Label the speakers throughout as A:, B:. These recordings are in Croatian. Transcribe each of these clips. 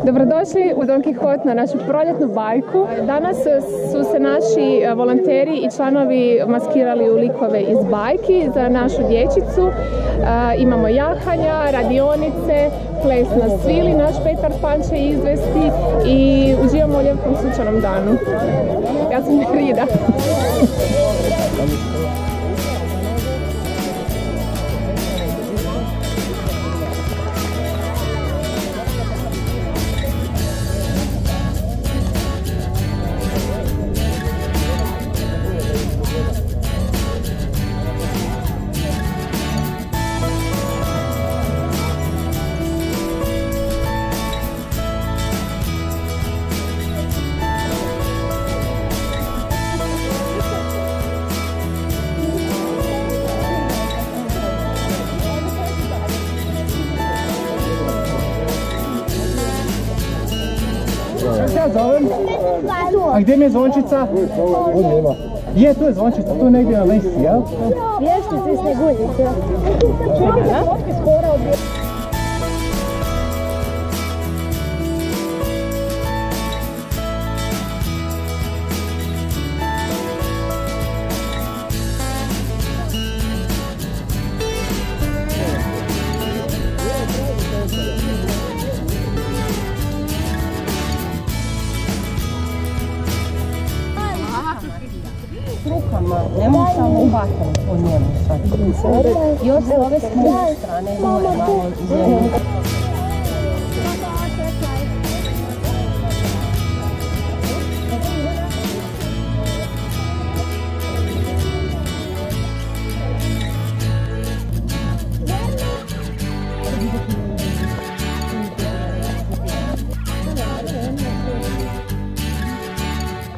A: Dobrodošli u Don Quixote na našu proljetnu bajku. Danas su se naši volonteri i članovi maskirali u likove iz bajki za našu dječicu. Imamo jahanja, radionice, ples na svili, naš Petar Pan će izvesti i uživamo u lijepom sunčanom danu. Ja sam Rida.
B: Kako se ja zovem? A gdje mi je zvončica? Ovdje ima. Je, tu je zvončica, tu negdje na listi, jel?
C: Vještice i Sneguljice.
D: Rukama, nemoj samo vatrom po njemu sad. Još s ove smutne strane gore malo zemlje.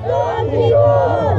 C: Don Quixote!